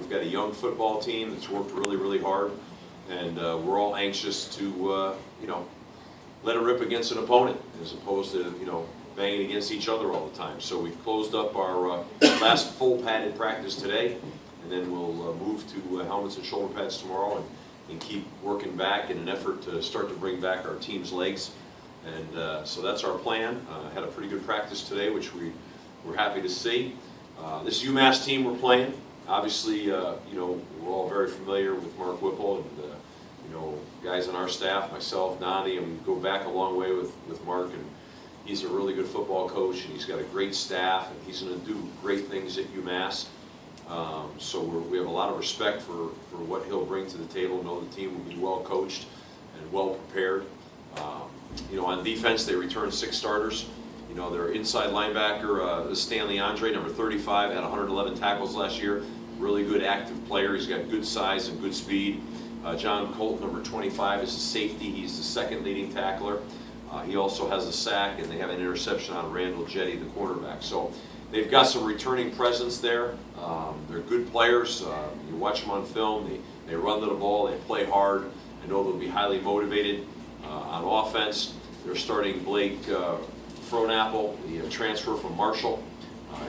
We've got a young football team that's worked really, really hard, and we're all anxious to, let it rip against an opponent as opposed to, banging against each other all the time. So we've closed up our last full padded practice today, and then we'll move to helmets and shoulder pads tomorrow and keep working back in an effort to start to bring back our team's legs. And so that's our plan. Had a pretty good practice today, which we're happy to see. This UMass team we're playing, obviously, we're all very familiar with Mark Whipple and, guys on our staff, myself, Nani, and we go back a long way with Mark, and he's a really good football coach, and he's got a great staff, and he's going to do great things at UMass. So we have a lot of respect for what he'll bring to the table. Know the team will be well coached and well prepared. On defense, they returned 6 starters. Their inside linebacker, Stanley Andre, number 35, had 111 tackles last year. Really good active player. He's got good size and good speed. John Colt, number 25, is a safety. He's the second leading tackler. He also has a sack, and they have an interception on Randall Jetty, the quarterback. So they've got some returning presence there. They're good players. You watch them on film. They run to the ball. They play hard. I know they'll be highly motivated on offense. They're starting Blake Fronapple, the transfer from Marshall.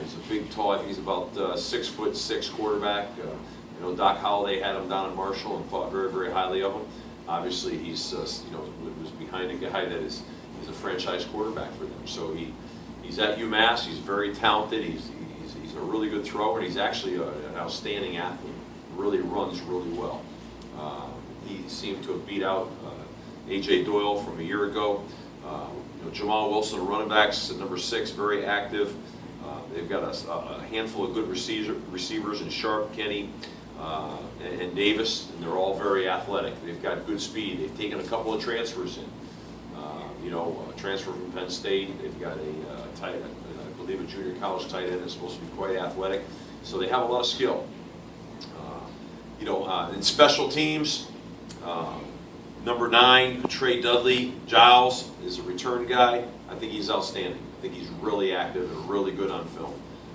He's a big, tall, I think he's about 6'6" quarterback. Doc Holliday had him down in Marshall and thought very, very highly of him. Obviously, he's was behind a guy that he's a franchise quarterback for them. So he's at UMass. He's very talented. He's a really good thrower, and he's actually an outstanding athlete. Really runs really well. He seemed to have beat out A.J. Doyle from a year ago. Jamal Wilson, running backs at number 6, very active. They've got a handful of good receivers in Sharp, Kenny, and Davis, and they're all very athletic. They've got good speed. They've taken a couple of transfers in. A transfer from Penn State. They've got a tight end, I believe a junior college tight end is supposed to be quite athletic. So they have a lot of skill. In special teams, number 9, Trey Dudley Giles is a return guy. I think he's outstanding. I think he's really active and really good on film.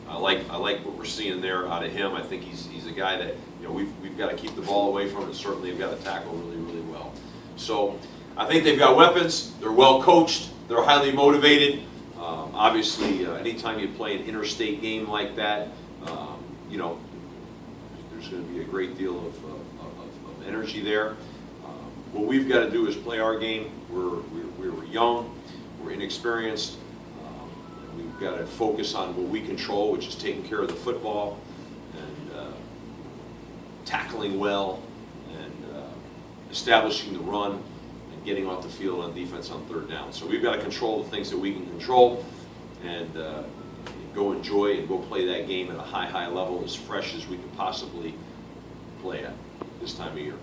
I like what we're seeing there out of him. I think he's a guy that we've got to keep the ball away from, and certainly they've got to tackle really, really well. So I think they've got weapons. They're well coached. They're highly motivated. Obviously, anytime you play an interstate game like that, there's going to be a great deal of energy there. What we've got to do is play our game. We're young. We're inexperienced. We've got to focus on what we control, which is taking care of the football and tackling well and establishing the run and getting off the field on defense on 3rd down. So we've got to control the things that we can control and go enjoy and go play that game at a high level, as fresh as we can possibly play at this time of year.